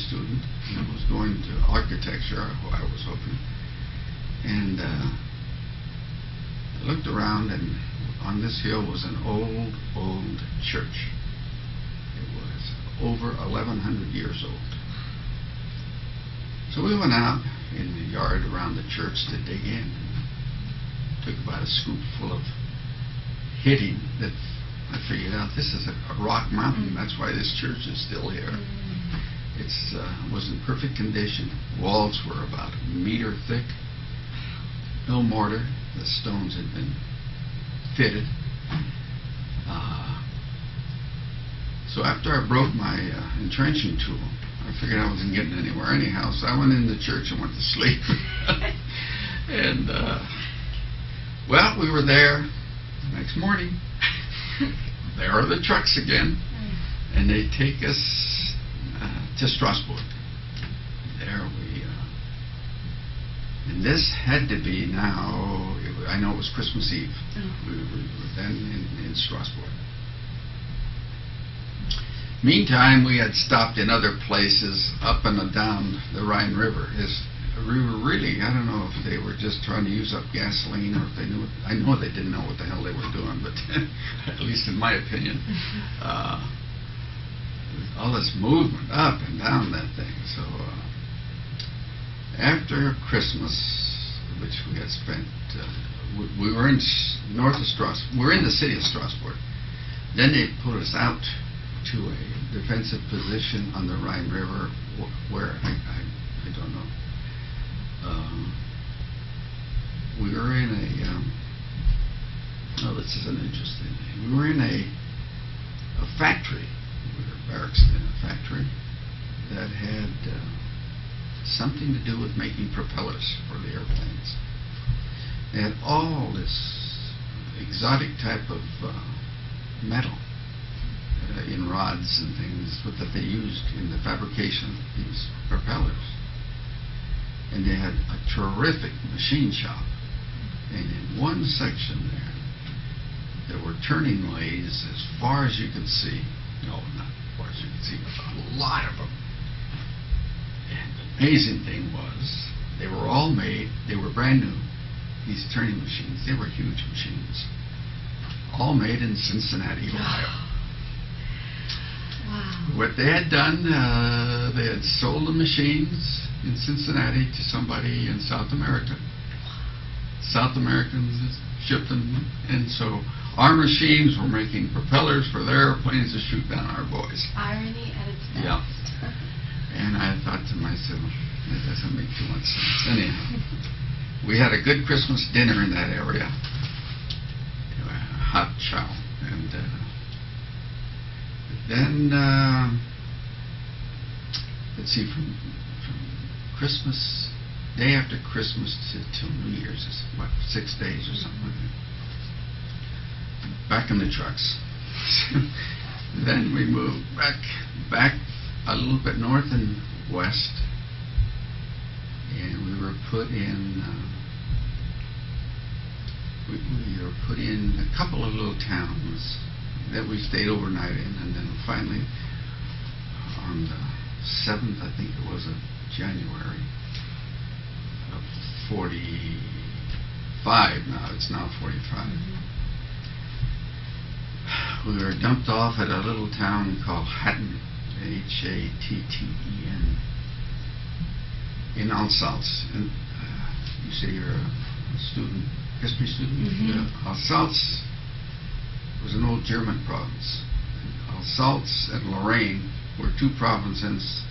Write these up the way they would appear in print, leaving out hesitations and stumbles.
student. I was going to architecture, I was hoping. And I looked around, and on this hill was an old church. It was over 1,100 years old. So we went out in the yard around the church to dig in. Took about a scoop full of hitting that I figured out this is a rock mountain. That's why this church is still here. It was in perfect condition. Walls were about a meter thick. No mortar. The stones had been fitted. So after I broke my entrenching tool, I figured I wasn't getting anywhere anyhow, so I went in the church and went to sleep. And, well, we were there the next morning. There are the trucks again, and they take us to Strasbourg. There we, and this had to be now, I know it was Christmas Eve. We were then in Strasbourg. Meantime, we had stopped in other places up and down the Rhine River. We were really, I don't know if they were just trying to use up gasoline or if they knew, I know they didn't know what the hell they were doing, but at least in my opinion, all this movement up and down that thing. So after Christmas, which we had spent, we were in north of Strasbourg, we were in the city of Strasbourg. Then they put us out to a defensive position on the Rhine River where, I don't know, we were in a, oh, this is an interesting thing. We were in a factory, we were barracks in a factory that had something to do with making propellers for the airplanes. They had all this exotic type of metal in rods and things that they used in the fabrication of these propellers. And they had a terrific machine shop. And in one section there were turning lathes as far as you could see. No, not as far as you could see, but a lot of them. And the amazing thing was, they were all made, they were brand new, these turning machines. They were huge machines. All made in Cincinnati, Ohio. Wow. What they had done, they had sold the machines in Cincinnati to somebody in South America. South Americans shipped them, and so our machines were making propellers for their airplanes to shoot down our boys. Irony at its best. Yeah. And I thought to myself, that doesn't make too much sense. Anyhow, we had a good Christmas dinner in that area. Hot chow. And then, let's see, from Christmas, day after Christmas till New Year's, is what, 6 days or something like that. Back in the trucks. Then we moved back a little bit north and west, and we were put in. We were put in a couple of little towns that we stayed overnight in, and then finally on the 7th, I think it was, of January of 45. Now it's now 45. We were dumped off at a little town called Hatten, Hatten, in Alsace. And you say you're a student, history student? Alsace was an old German province. Alsace and Lorraine were two provinces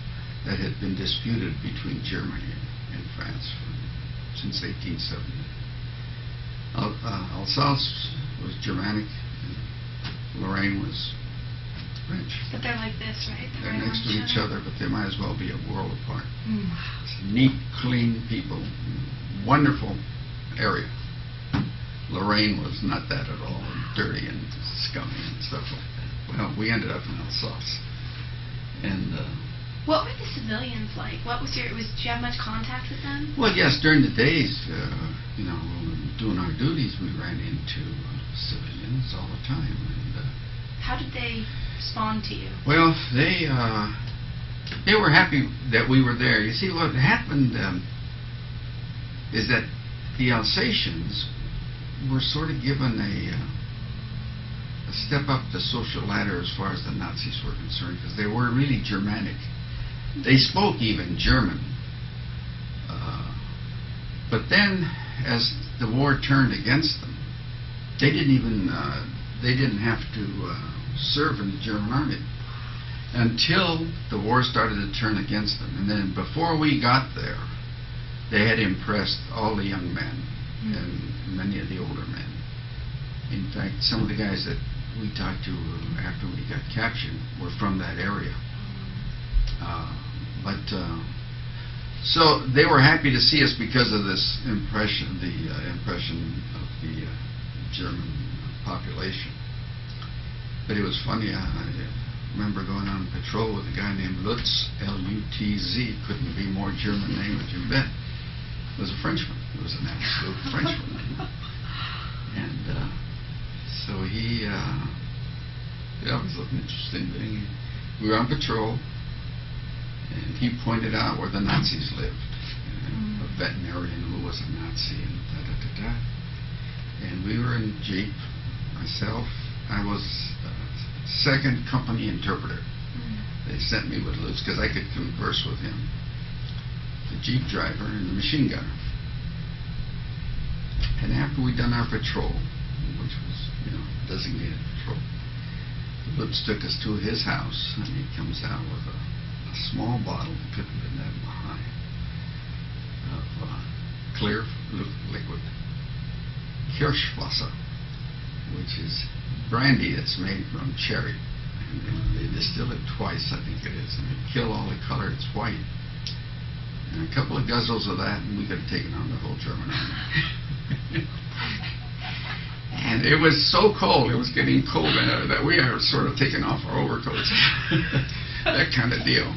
that had been disputed between Germany and France since 1870. Alsace was Germanic, and Lorraine was French. But they're like this, right? They're next to each other, but they might as well be a world apart. Wow. Neat, clean people, wonderful area. Lorraine was not that at all, dirty and scummy and stuff like that. Well, we ended up in Alsace. And what were the civilians like? Did you have much contact with them? well, yes, during the days, doing our duties, we ran into civilians all the time. And how did they respond to you? well, they they were happy that we were there. You see, what happened is that the Alsatians were sort of given a step up the social ladder as far as the Nazis were concerned, because they were really Germanic. They spoke even German. But then, as the war turned against them, they didn't have to serve in the German army until the war started to turn against them. And then before we got there, they had impressed all the young men and many of the older men. In fact, some of the guys that we talked to after we got captured were from that area. So they were happy to see us because of this impression, the impression of the German population. But it was funny. I remember going on patrol with a guy named Lutz, L-U-T-Z. Couldn't be more German name, would you bet. It was a Frenchman. It was an absolute Frenchman. And so that was an interesting thing. We were on patrol, and he pointed out where the Nazis lived. A veterinarian who was a Nazi, and da-da-da-da. And we were in Jeep. Myself, I was second company interpreter. They sent me with Lutz because I could converse with him. The Jeep driver and the machine gunner. And after we'd done our patrol, which was, designated patrol, Lutz took us to his house, and he comes out with a small bottle, couldn't have been that behind, of clear liquid Kirschwasser, which is brandy that's made from cherry. And they distill it twice, I think it is, and they kill all the color. It's white. And a couple of guzzles of that, and we could have taken on the whole German army. And it was so cold, it was getting cold that we were sort of taking off our overcoats. That kind of deal.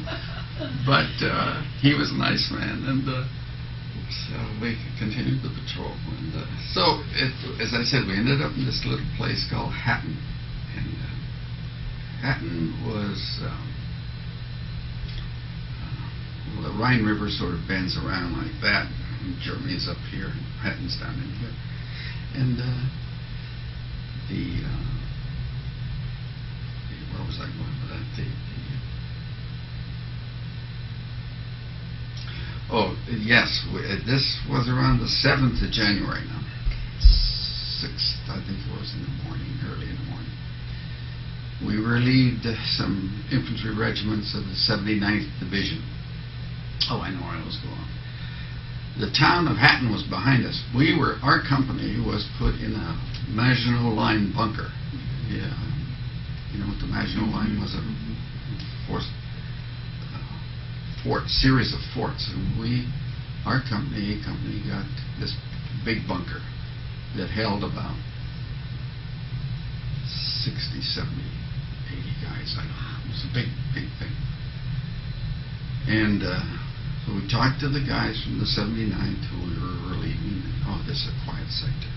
But he was a nice man, and so we continued the patrol. And so, as I said, we ended up in this little place called Hatton. And Hatton was, the Rhine River sort of bends around like that. And Germany's up here, and Hatton's down in here. And where was I going with that? Yes, this was around the 7th of January now. 6th, I think it was, in the morning, early in the morning. We relieved some infantry regiments of the 79th Division. Oh, I know where I was going. The town of Hatton was behind us. Our company was put in a Maginot Line bunker. Yeah, you know what the Maginot Line was? A series of forts, and our company got this big bunker that held about 60, 70, 80 guys. I don't know. It was a big, big thing. And so we talked to the guys from the 79th who we were relieving. Oh, this is a quiet sector.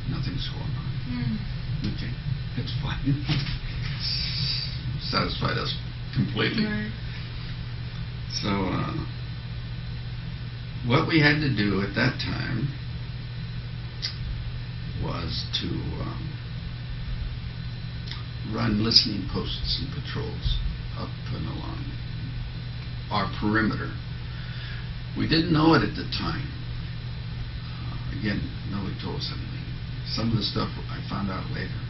Nothing's going on. Okay, it's fine. Satisfied us completely. Right. So what we had to do at that time was to run listening posts and patrols up and along our perimeter. We didn't know it at the time. Again, nobody told us anything. Some of the stuff I found out later.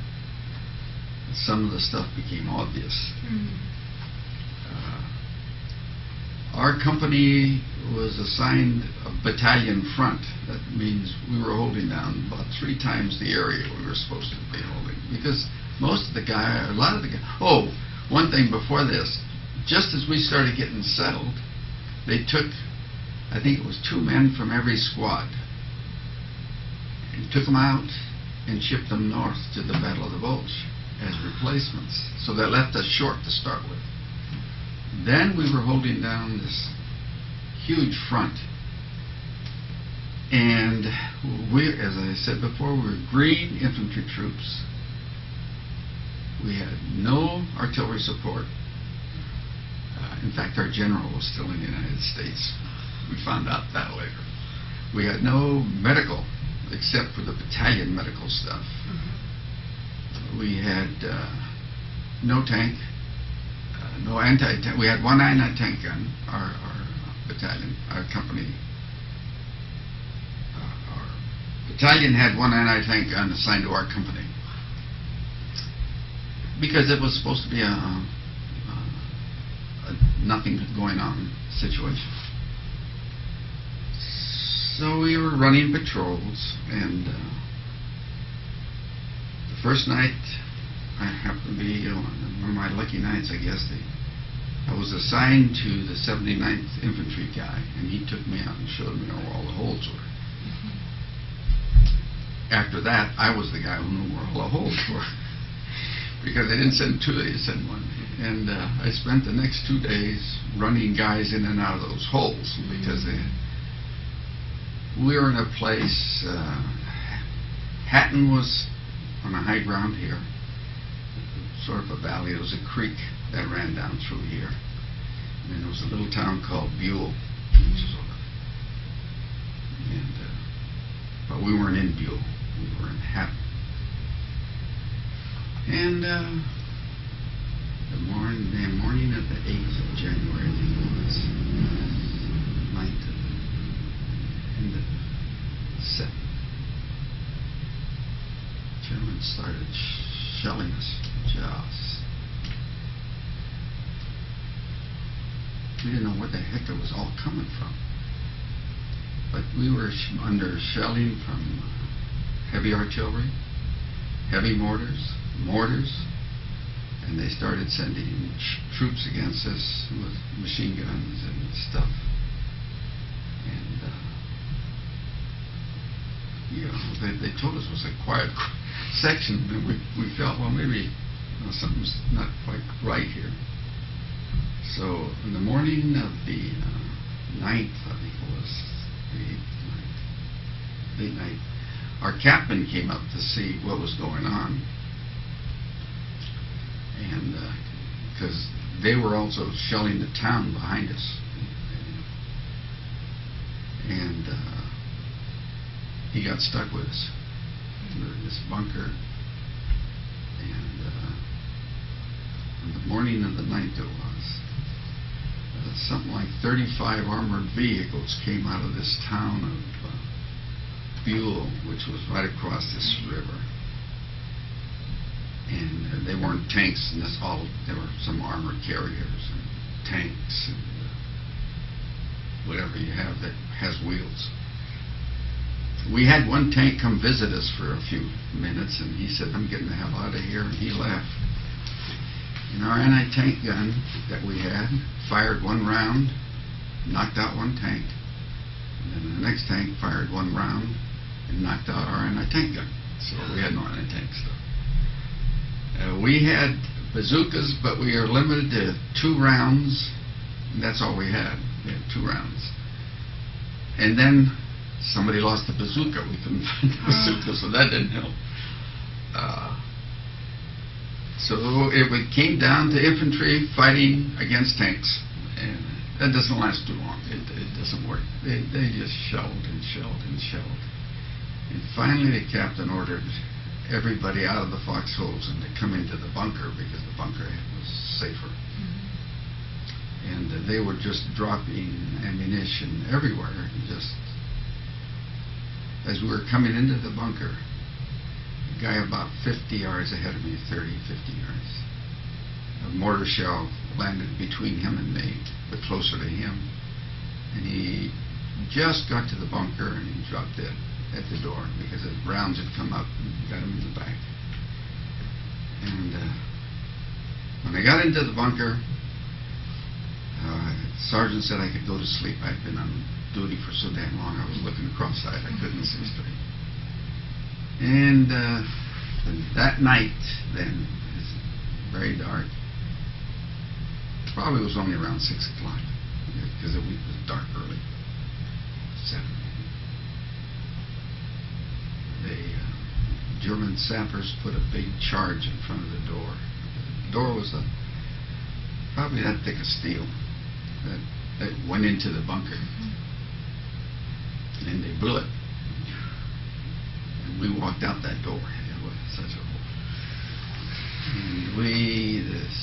Some of the stuff became obvious. Our company was assigned a battalion front. That means we were holding down about 3 times the area we were supposed to be holding. Because a lot of the guys... Oh, one thing before this. Just as we started getting settled, they took, I think it was 2 men from every squad, and took them out and shipped them north to the Battle of the Bulge as replacements. So that left us short to start with. Then we were holding down this huge front. And we, as I said before, we were green infantry troops. We had no artillery support. in fact, our general was still in the United States. We found out that later. We had no medical, except for the battalion medical stuff. We had no tank, no anti-tank. We had one anti-tank gun. Our battalion, our company, our battalion had one anti-tank gun assigned to our company because it was supposed to be a nothing going on situation. So we were running patrols, and the first night I happened to be one of my lucky nights, I guess. I was assigned to the 79th Infantry guy, and he took me out and showed me where all the holes were. After that, I was the guy who knew where all the holes were. Because they didn't send two, they sent one. And I spent the next 2 days running guys in and out of those holes, because we were in a place, Hatton was on a high ground here, sort of a valley. There was a creek that ran down through here. And then there was a little town called Buell, which is over. And, but we weren't in Buell, we were in Hatton. And the morning of the 8th of January, I think it was, night of the end of the 7th, Germans started shelling us. Just, we didn't know where the heck it was all coming from. But we were under shelling from heavy artillery, heavy mortars, and they started sending troops against us with machine guns and stuff. And they told us it was a quiet section, and we felt, well, maybe something's not quite right here. So in the morning of the 9th, I think it was, the 8th night, our captain came up to see what was going on. And because they were also shelling the town behind us. And he got stuck with us. We were in this bunker. And on the morning of the 9th it was, something like 35 armored vehicles came out of this town of Buell, which was right across this river. And they weren't tanks, and there were some armored carriers and tanks and whatever you have that has wheels. We had one tank come visit us for a few minutes, and he said, "I'm getting the hell out of here," and he left. And our anti-tank gun that we had fired one round, knocked out one tank, and then the next tank fired one round and knocked out our anti-tank gun. So we had no anti-tank stuff. We had bazookas, but we are limited to 2 rounds, and that's all we had. We had 2 rounds. And then somebody lost the bazooka. We couldn't find the bazooka, so that didn't help. So it came down to infantry fighting against tanks, and that doesn't last too long. It doesn't work. They just shelled and shelled and shelled. And finally the captain ordered everybody out of the foxholes and to come into the bunker, because the bunker was safer. And they were just dropping ammunition everywhere. Just as we were coming into the bunker, a guy about 50 yards ahead of me, 30, 50 yards, a mortar shell landed between him and me, but closer to him. And he just got to the bunker and he dropped dead at the door, because the rounds had come up and got him in the back. And when I got into the bunker, sergeant said I could go to sleep. I'd been on duty for so damn long, I was looking cross-eyed, I couldn't see straight. And that night, then, it was very dark. Probably was only around 6 o'clock, because it was dark early. 7. The German sappers put a big charge in front of the door. The door was probably that thick of steel. that went into the bunker. And they blew it. And we walked out that door. It was such a hole. And this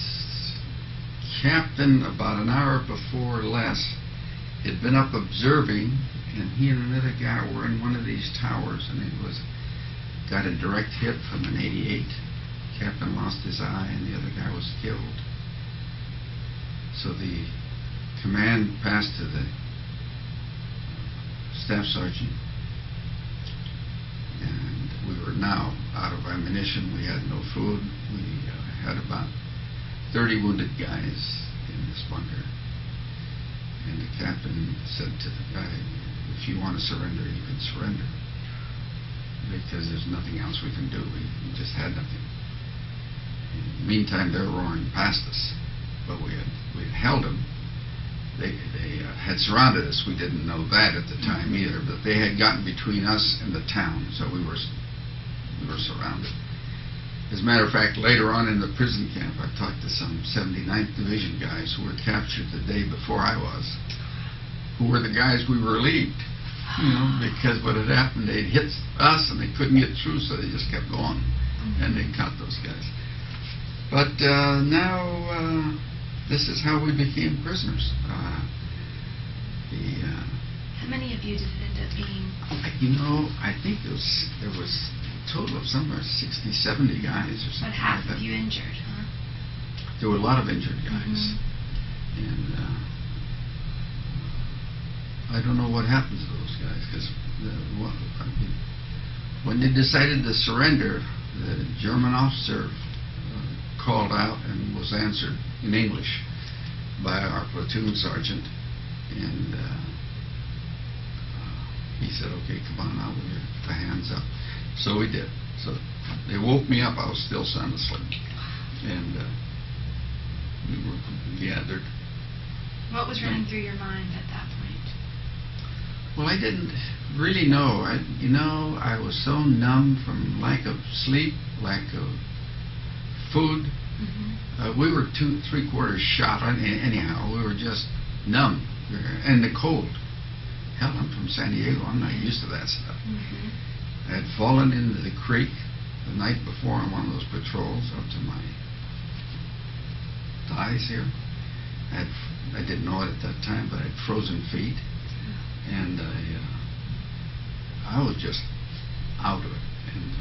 captain, about an hour before less, had been up observing, and he and another guy were in one of these towers, and got a direct hit from an 88. Captain lost his eye, and the other guy was killed. So the command passed to the staff sergeant, and we were now out of ammunition. We had no food. We had about 30 wounded guys in this bunker. And the captain said to the guy, if you want to surrender, you can surrender, because there's nothing else we can do. We just had nothing. In the meantime, they're roaring past us, but we had held them. They had surrounded us. We didn't know that at the time either, but they had gotten between us and the town, so we were surrounded. As a matter of fact, later on in the prison camp, I talked to some 79th Division guys who were captured the day before I was, who were the guys we relieved, because what had happened, they'd hit us and they couldn't get through, so they just kept going, and they caught those guys. But now, this is how we became prisoners. How many of you did it end up being? I think there was a total of somewhere 60, 70 guys or something. But half like that. of you injured, huh? There were a lot of injured guys. And I don't know what happened to those guys, because when they decided to surrender, the German officer called out and was answered in English by our platoon sergeant, and he said, okay, come on out with the hands up. So we did. So they woke me up. I was still sound asleep, and we were gathered. What was running through your mind at that point? Well, I didn't really know. I was so numb from lack of sleep, lack of food. We were 2¾ shot. Anyhow, we were just numb. And the cold. Hell, I'm from San Diego. I'm not used to that stuff. I had fallen into the creek the night before on one of those patrols up to my thighs here. I didn't know it at that time, but I had frozen feet. And I was just out of it. And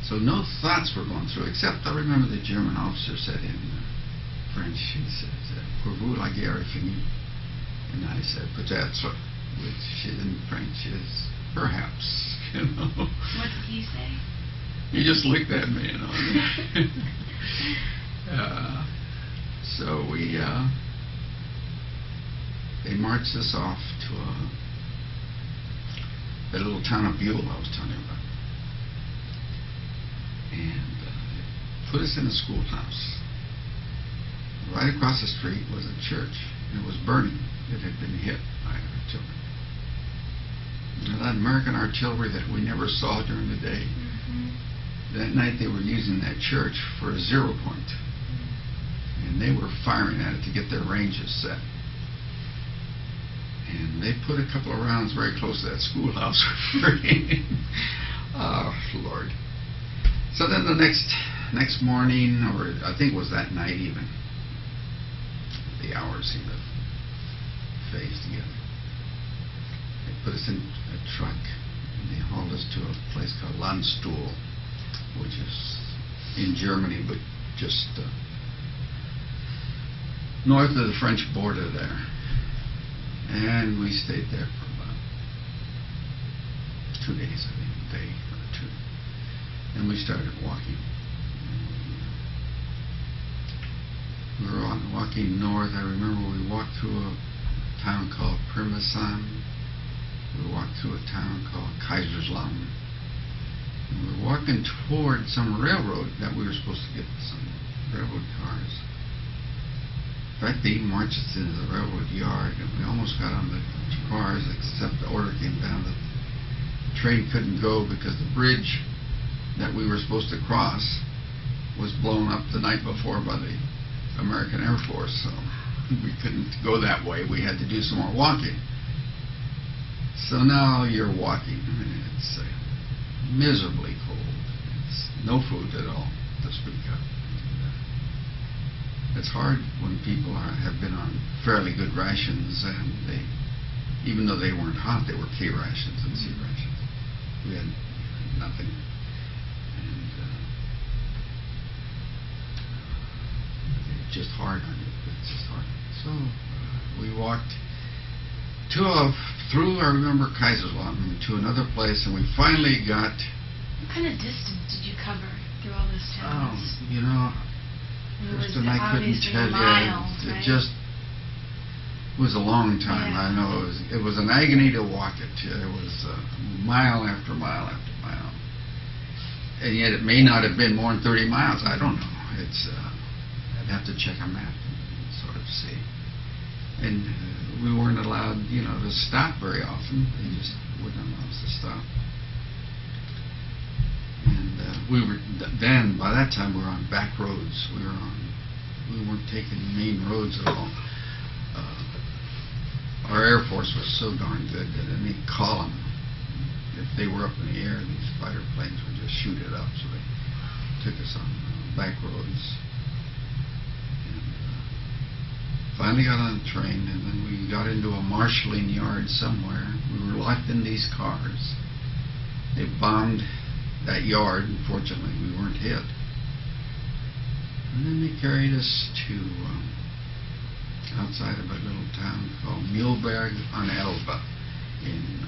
so no thoughts were going through, except I remember the German officer said in French, he said, "Pour la guerre est finie." And I said, "Peut-être," which in French is perhaps, What did he say? He just looked at me, So they marched us off to the little town of Buell I was telling you about. And put us in a schoolhouse. Right across the street was a church. It was burning. It had been hit by artillery. That American artillery that we never saw during the day. That night they were using that church for a 0 point. And they were firing at it to get their ranges set. And they put a couple of rounds very close to that schoolhouse. Oh, Lord. So then the next morning, or I think it was that night even, the hours seemed to phase together. They put us in a truck, and they hauled us to a place called Landstuhl, which is in Germany, but just north of the French border there. And we stayed there for about 2 days, I think, a day or two. And we started walking. We were walking north. I remember we walked through a town called Pirmasens. We walked through a town called Kaiserslautern. And we were walking toward some railroad that we were supposed to get some railroad cars. In fact, they marched us into the railroad yard, and we almost got on the cars, except the order came down that the train couldn't go because the bridge that we were supposed to cross was blown up the night before by the American Air Force. So we couldn't go that way. We had to do some more walking. So now you're walking. It's miserably cold. It's no food at all to speak of. It's hard when people have been on fairly good rations, and even though they weren't hot, they were K rations and C rations. We had nothing. And it's just hard on you. It's just hard. So we walked through, I remember, Kaiserslautern to another place, and we finally got... What kind of distance did you cover through all those towns? Kristen, I couldn't tell miles, you. Right? It just was a long time. Yeah. I know it was an agony to walk it. It was mile after mile after mile, and yet it may not have been more than 30 miles. I don't know. It's I'd have to check a map and sort of see. And we weren't allowed, to stop very often. They just wouldn't allow us to stop. And we were then, by that time, we were on back roads. We weren't taking main roads at all. Our Air Force was so darn good that any column, if they were up in the air, these fighter planes would just shoot it up. So they took us on back roads. And finally got on a train, and then we got into a marshalling yard somewhere. We were locked in these cars. They bombed that yard, and fortunately we weren't hit. And then they carried us to outside of a little town called Mühlberg on Elbe in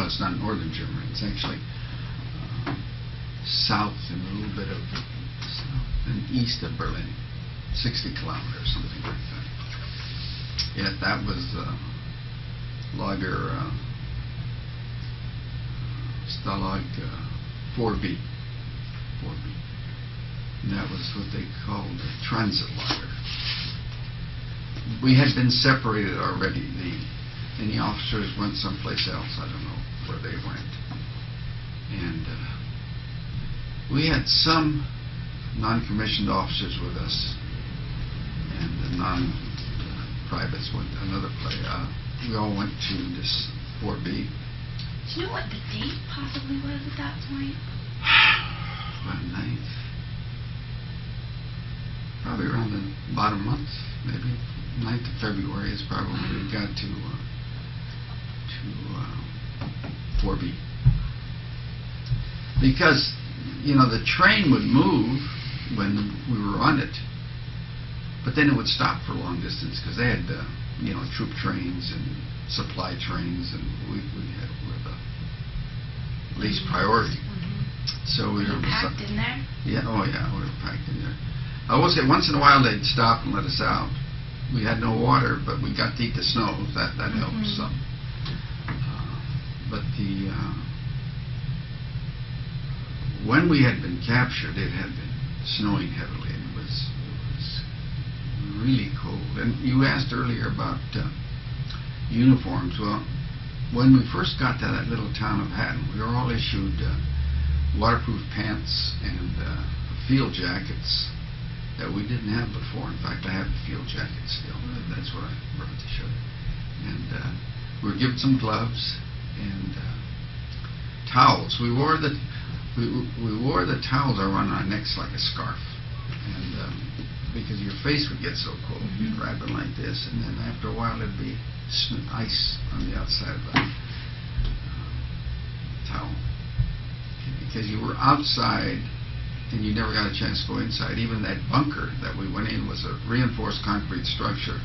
it's not northern Germany, it's actually south and a little bit of south and east of Berlin, 60 kilometers, something like that. Yeah, that was Lager Stalag 4B. And that was what they called a transit lager. We had been separated already. The officers went someplace else. I don't know where they went. And we had some non-commissioned officers with us, and the non-privates went to another place. We all went to this 4B. Do you know what the date possibly was at that point? Probably around the bottom month, maybe 9th of February is probably when we got to 4B. Because, the train would move when we were on it, but then it would stop for a long distance because they had, troop trains and supply trains, and we were the least priority. So we were were packed in there? Yeah, we were packed in there. I will say once in a while they'd stop and let us out. We had no water, but we got to eat the snow. That helped some. But when we had been captured, it had been snowing heavily, and it was really cold. And you asked earlier about uniforms. Well, when we first got to that little town of Hatton, we were all issued waterproof pants and field jackets that we didn't have before. In fact, I have the field jacket still. That's what I brought to show you. And we were given some gloves and towels. We wore the towels around our necks like a scarf, and because your face would get so cold, you'd wrap it like this, and then after a while it'd be ice on the outside of the towel. Because you were outside and you never got a chance to go inside. Even that bunker that we went in was a reinforced concrete structure,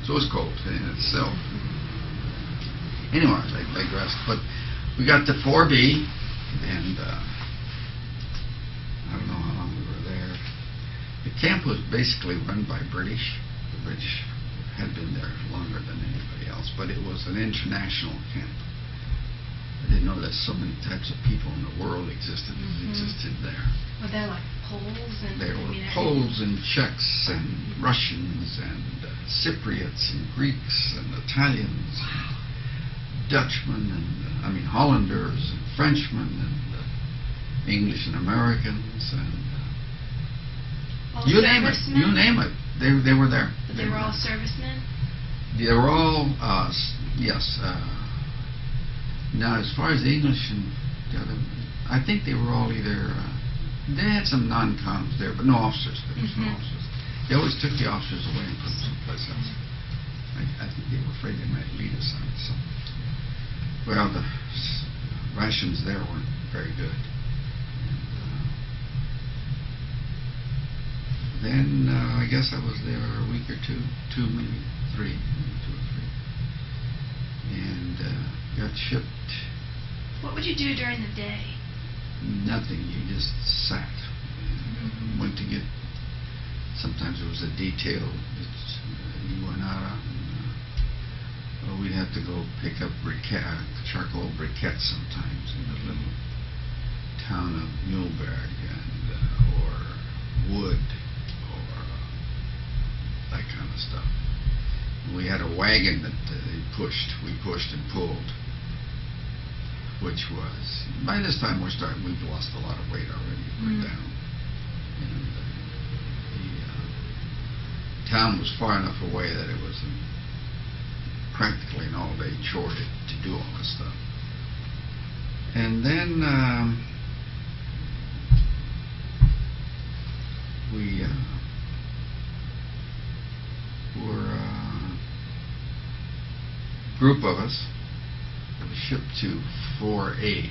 so it was cold in itself. Anyway, I digressed. But we got to 4B, and I don't know how long we were there. The camp was basically run by British. The British had been there longer than anybody else, but it was an international camp. I didn't know that so many types of people in the world existed there. Were there like Poles and there were Poles and Czechs and Russians and Cypriots and Greeks and Italians, and Dutchmen and Hollanders and Frenchmen and English and Americans and you name it. They were there. But they were all servicemen? They were all, yes. Now, as far as the English and the other, I think they were all either, they had some non-coms there, but no officers. There was no officers. They always took the officers away and put them someplace else. I think they were afraid they might lead us on it. So, well, the rations there weren't very good. And then I guess I was there a week or two, maybe 2 or 3, and got shipped. What would you do during the day? Nothing. You just sat. Went to get. Sometimes it was a detail that you went out on. We'd have to go pick up charcoal briquettes sometimes in the little town of Mühlberg, or wood, or that kind of stuff. We had a wagon that we pushed and pulled, which was, by this time we've lost a lot of weight already. We're down. And the town was far enough away that it was practically an all-day chore to do all this stuff. And then we were a group of us that was shipped to 4A.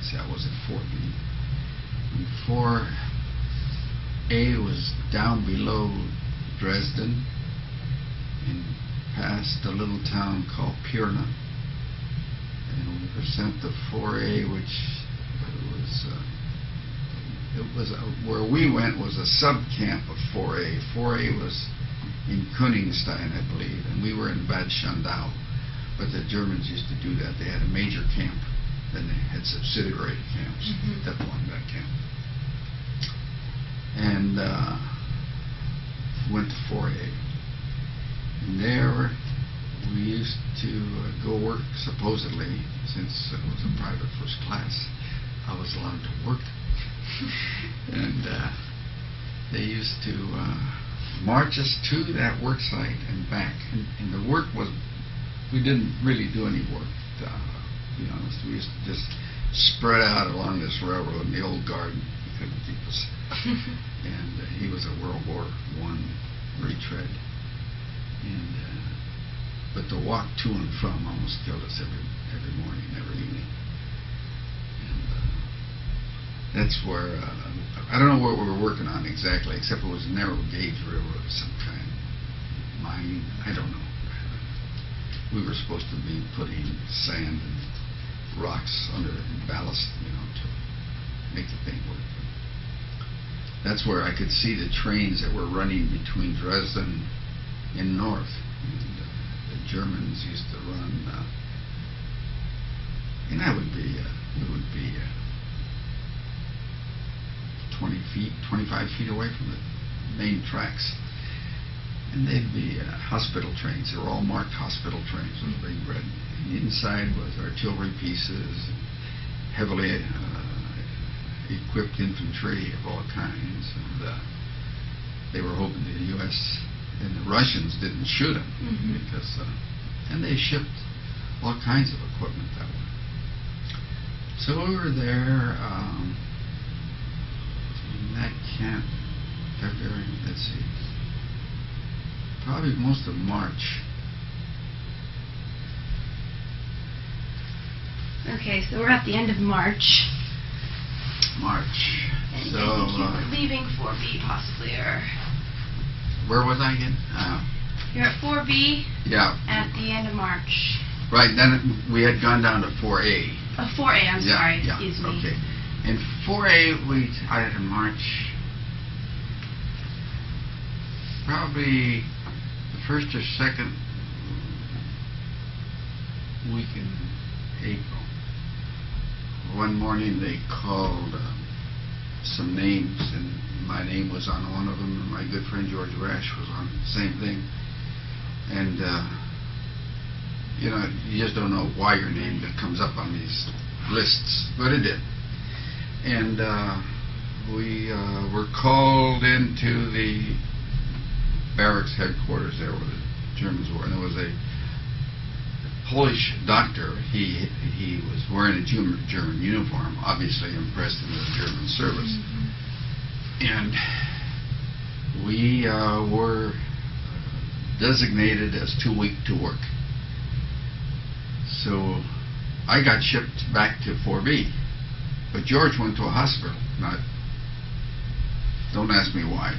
See, I was at 4B. And 4A was down below Dresden and past a little town called Pirna, and we were sent to 4A, which was where we went was a sub-camp of 4A. 4A was in Königstein, I believe, and we were in Bad Schandau. But the Germans used to do that. They had a major camp, then they had subsidiary camps that belonged to that camp. And went to 4A. And there we used to go work, supposedly, since it was a private first class, I was allowed to work. And they used to march us to that work site and back. And the work was, we didn't really do any work, to be honest. We used to just spread out along this railroad in the old garden. He couldn't keep us. And he was a World War I retread. And but the walk to and from almost killed us every morning, every evening. And that's where I don't know what we were working on exactly, except it was a narrow gauge railroad of some kind, mine. I don't know. We were supposed to be putting sand and rocks under and ballast, to make the thing work. That's where I could see the trains that were running between Dresden and north. And, the Germans used to run, and that would be 20 feet, 25 feet away from the main tracks. And they'd be hospital trains. They were all marked hospital trains with a big red. And inside was artillery pieces, heavily equipped infantry of all kinds. And they were hoping the U.S. and the Russians didn't shoot them because, and they shipped all kinds of equipment that way. So we were there in that camp, February, let's see, probably most of March. Okay, so we're at the end of March. And So I think you were leaving 4B possibly, or... Where was I again? You're at 4B Yeah. at the end of March. Right, then we had gone down to 4A. Oh, 4A, I'm sorry, Yeah, excuse me. okay. In 4A, we started in March, probably the first or second week in April. One morning they called some names, and my name was on one of them, and my good friend George Rash was on the same thing. And you just don't know why your name comes up on these lists, but it did. And we were called into the barracks headquarters there where the Germans were, and there was a Polish doctor. He was wearing a German uniform, obviously impressed in the German service. And we were designated as too weak to work. So I got shipped back to 4B. But George went to a hospital. Don't ask me why.